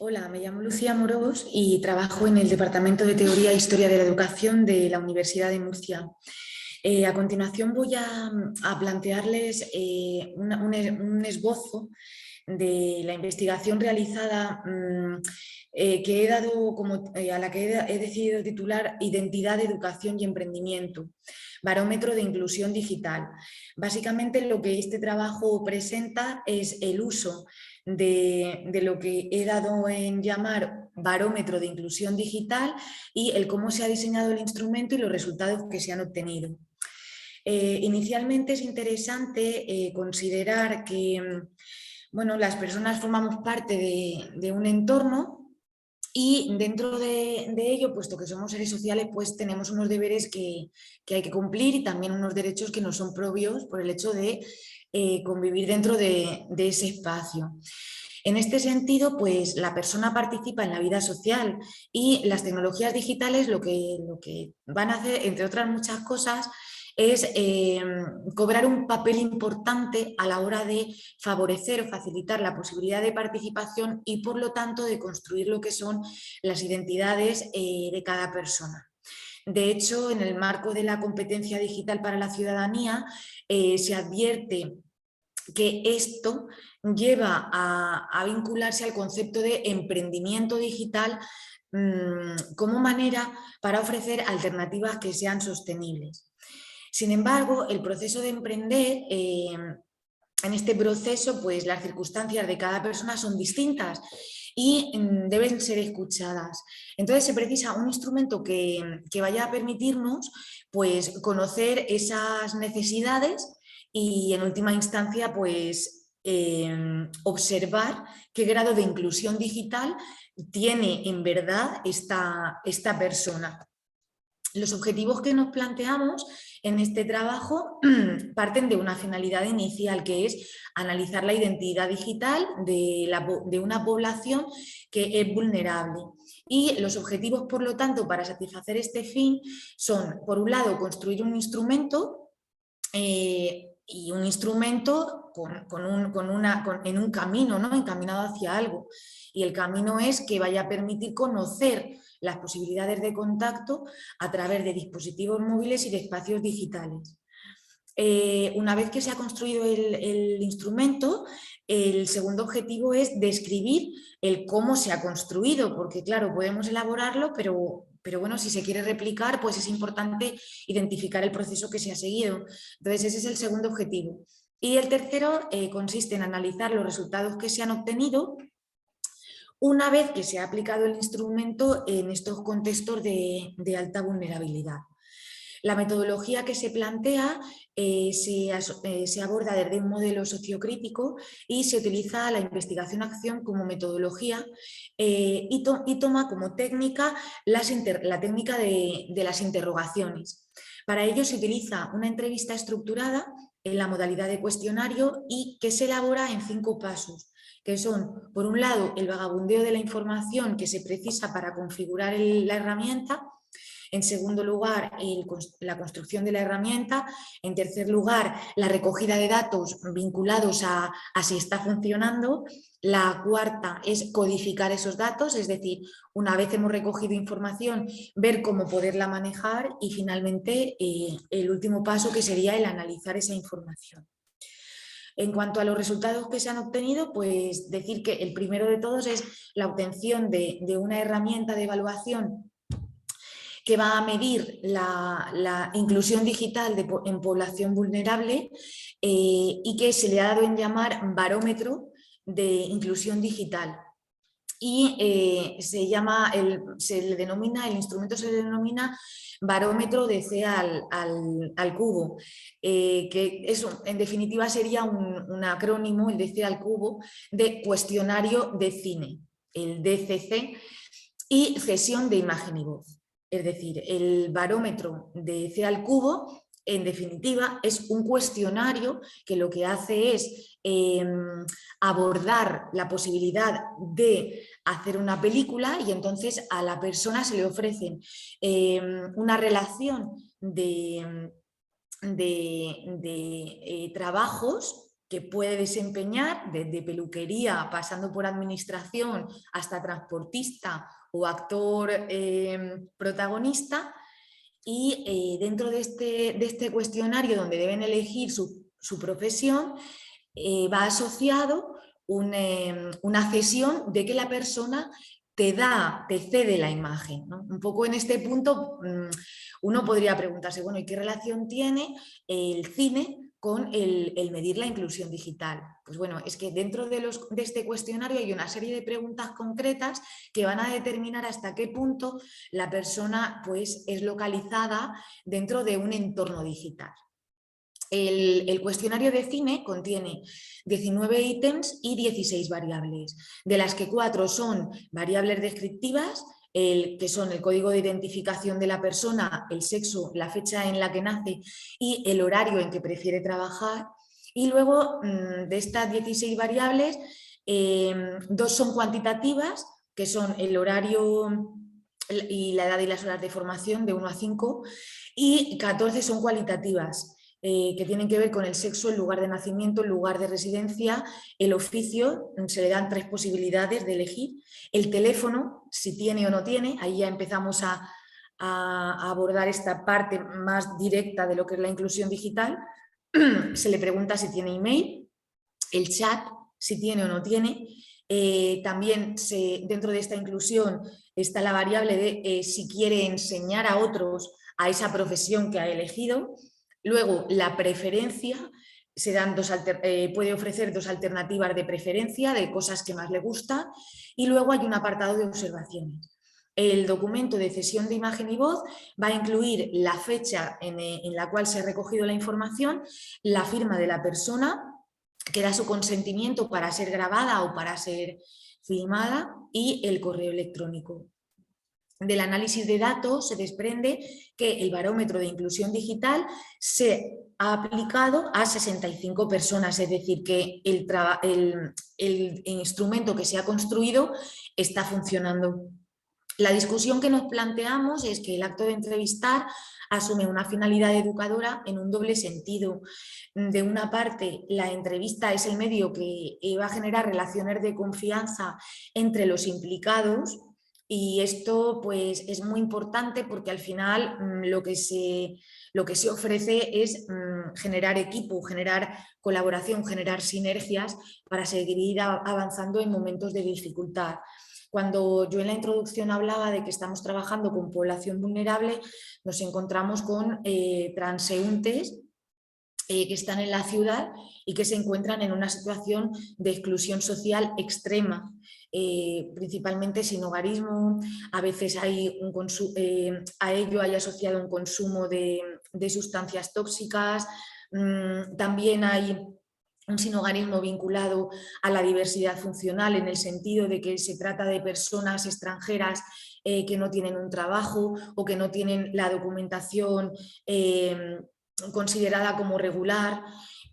Hola, me llamo Lucía Morós y trabajo en el Departamento de Teoría e Historia de la Educación de la Universidad de Murcia. A continuación voy a plantearles un esbozo de la investigación realizada que he dado a la que he decidido titular Identidad, Educación y Emprendimiento, barómetro de inclusión digital. Básicamente lo que este trabajo presenta es el uso de lo que he dado en llamar barómetro de inclusión digital y el cómo se ha diseñado el instrumento y los resultados que se han obtenido. Inicialmente es interesante considerar que bueno, las personas formamos parte de un entorno y dentro de ello, puesto que somos seres sociales, pues tenemos unos deberes que hay que cumplir y también unos derechos que nos son propios por el hecho de convivir dentro de ese espacio. En este sentido, pues la persona participa en la vida social y las tecnologías digitales lo que van a hacer, entre otras muchas cosas, es cobrar un papel importante a la hora de favorecer o facilitar la posibilidad de participación y, por lo tanto, de construir lo que son las identidades de cada persona. De hecho, en el marco de la competencia digital para la ciudadanía, se advierte que esto lleva a vincularse al concepto de emprendimiento digital como manera para ofrecer alternativas que sean sostenibles. Sin embargo, el proceso de emprender, en este proceso, pues las circunstancias de cada persona son distintas y deben ser escuchadas. Entonces se precisa un instrumento que vaya a permitirnos pues, conocer esas necesidades y en última instancia pues, observar qué grado de inclusión digital tiene en verdad esta persona. Los objetivos que nos planteamos en este trabajo parten de una finalidad inicial, que es analizar la identidad digital de una población que es vulnerable. Y los objetivos, por lo tanto, para satisfacer este fin son, por un lado, construir un instrumento y un instrumento en un camino, ¿no? Encaminado hacia algo. Y el camino es que vaya a permitir conocer las posibilidades de contacto a través de dispositivos móviles y de espacios digitales. Una vez que se ha construido el instrumento, el segundo objetivo es describir el cómo se ha construido, porque claro, podemos elaborarlo, pero bueno, si se quiere replicar, pues es importante identificar el proceso que se ha seguido. Entonces, ese es el segundo objetivo. Y el tercero consiste en analizar los resultados que se han obtenido una vez que se ha aplicado el instrumento en estos contextos de alta vulnerabilidad. La metodología que se plantea se aborda desde un modelo sociocrítico y se utiliza la investigación-acción como metodología y toma como técnica la técnica de las interrogaciones. Para ello se utiliza una entrevista estructurada en la modalidad de cuestionario y que se elabora en 5 pasos, que son, por un lado, el vagabundeo de la información que se precisa para configurar la herramienta. En segundo lugar, la construcción de la herramienta. En tercer lugar, la recogida de datos vinculados a si está funcionando. La cuarta es codificar esos datos, es decir, una vez hemos recogido información, ver cómo poderla manejar y finalmente el último paso, que sería el analizar esa información. En cuanto a los resultados que se han obtenido, pues decir que el primero de todos es la obtención de una herramienta de evaluación que va a medir la inclusión digital en población vulnerable y que se le ha dado en llamar barómetro de inclusión digital. Y el instrumento se le denomina barómetro de C al cubo, que eso en definitiva sería un acrónimo, el de C al cubo, de cuestionario de cine, el DCC, y cesión de imagen y voz. Es decir, el barómetro de C al cubo, en definitiva, es un cuestionario que lo que hace es abordar la posibilidad de hacer una película y entonces a la persona se le ofrecen una relación de trabajos que puede desempeñar, desde peluquería, pasando por administración hasta transportista o actor protagonista. Y dentro de este cuestionario, donde deben elegir su profesión, va asociado una cesión de que la persona te cede la imagen, ¿no? Un poco en este punto uno podría preguntarse, bueno, ¿y qué relación tiene el cine con el medir la inclusión digital? Pues bueno, es que dentro de este cuestionario hay una serie de preguntas concretas que van a determinar hasta qué punto la persona pues, es localizada dentro de un entorno digital. El cuestionario de cine contiene 19 ítems y 16 variables, de las que 4 son variables descriptivas, que son el código de identificación de la persona, el sexo, la fecha en la que nace y el horario en que prefiere trabajar. Y luego de estas 16 variables, 2 son cuantitativas, que son el horario y la edad y las horas de formación de 1 a 5, y 14 son cualitativas, que tienen que ver con el sexo, el lugar de nacimiento, el lugar de residencia, el oficio. Se le dan 3 posibilidades de elegir, el teléfono, si tiene o no tiene. Ahí ya empezamos a abordar esta parte más directa de lo que es la inclusión digital. Se le pregunta si tiene email, el chat, si tiene o no tiene. También dentro de esta inclusión está la variable de si quiere enseñar a otros a esa profesión que ha elegido. Luego, la preferencia, puede ofrecer 2 alternativas de preferencia, de cosas que más le gusta, y luego hay un apartado de observaciones. El documento de cesión de imagen y voz va a incluir la fecha en la cual se ha recogido la información, la firma de la persona que da su consentimiento para ser grabada o para ser filmada, y el correo electrónico. Del análisis de datos se desprende que el barómetro de inclusión digital se ha aplicado a 65 personas, es decir, que el instrumento que se ha construido está funcionando. La discusión que nos planteamos es que el acto de entrevistar asume una finalidad educadora en un doble sentido. De una parte, la entrevista es el medio que va a generar relaciones de confianza entre los implicados, y esto pues, es muy importante porque al final lo que se ofrece es generar equipo, generar colaboración, generar sinergias para seguir avanzando en momentos de dificultad. Cuando yo en la introducción hablaba de que estamos trabajando con población vulnerable, nos encontramos con transeúntes que están en la ciudad y que se encuentran en una situación de exclusión social extrema, principalmente sin hogarismo. A veces hay a ello hay asociado un consumo de sustancias tóxicas. También hay un sinhogarismo vinculado a la diversidad funcional, en el sentido de que se trata de personas extranjeras que no tienen un trabajo o que no tienen la documentación considerada como regular.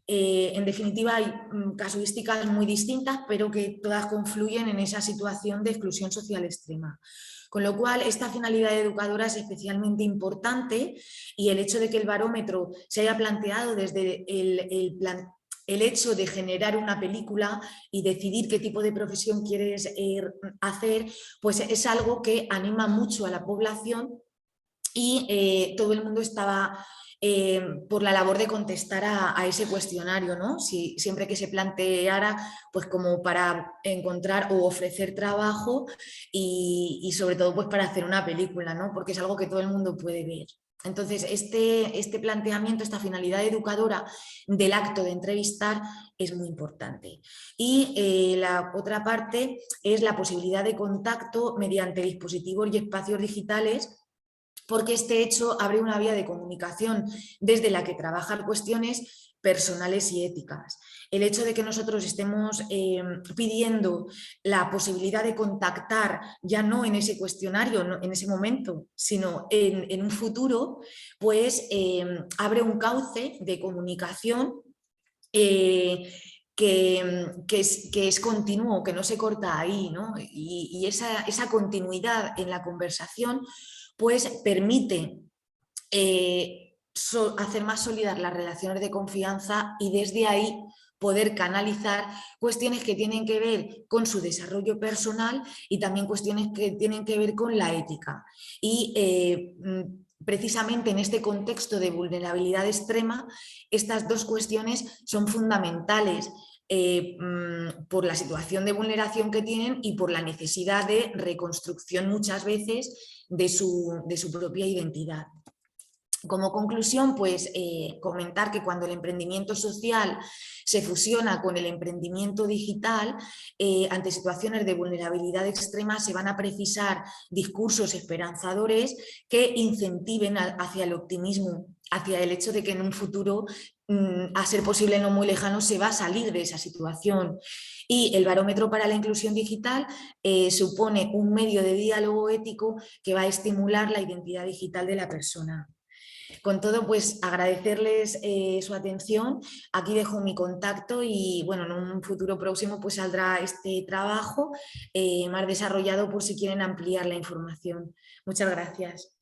En definitiva, hay casuísticas muy distintas, pero que todas confluyen en esa situación de exclusión social extrema. Con lo cual, esta finalidad educadora es especialmente importante, y el hecho de que el barómetro se haya planteado desde el hecho de generar una película y decidir qué tipo de profesión quieres hacer, pues es algo que anima mucho a la población, y todo el mundo estaba por la labor de contestar a ese cuestionario, ¿no? Siempre que se planteara, pues como para encontrar o ofrecer trabajo, y sobre todo pues para hacer una película, ¿no? Porque es algo que todo el mundo puede ver. Entonces, este planteamiento, esta finalidad educadora del acto de entrevistar es muy importante. Y la otra parte es la posibilidad de contacto mediante dispositivos y espacios digitales, porque este hecho abre una vía de comunicación desde la que trabajar cuestiones personales y éticas. El hecho de que nosotros estemos pidiendo la posibilidad de contactar, ya no en ese cuestionario, no en ese momento, sino en un futuro, pues abre un cauce de comunicación que es continuo, que no se corta ahí, ¿no? Y esa continuidad en la conversación pues permite hacer más sólidas las relaciones de confianza, y desde ahí poder canalizar cuestiones que tienen que ver con su desarrollo personal y también cuestiones que tienen que ver con la ética. Y precisamente en este contexto de vulnerabilidad extrema, estas dos cuestiones son fundamentales. Por la situación de vulneración que tienen y por la necesidad de reconstrucción muchas veces de su propia identidad. Como conclusión, pues comentar que cuando el emprendimiento social se fusiona con el emprendimiento digital, ante situaciones de vulnerabilidad extrema se van a precisar discursos esperanzadores que incentiven hacia el optimismo, hacia el hecho de que en un futuro, a ser posible no muy lejano, se va a salir de esa situación. Y el Barómetro para la Inclusión Digital supone un medio de diálogo ético que va a estimular la identidad digital de la persona. Con todo, pues agradecerles su atención. Aquí dejo mi contacto y bueno, en un futuro próximo pues saldrá este trabajo más desarrollado por si quieren ampliar la información. Muchas gracias.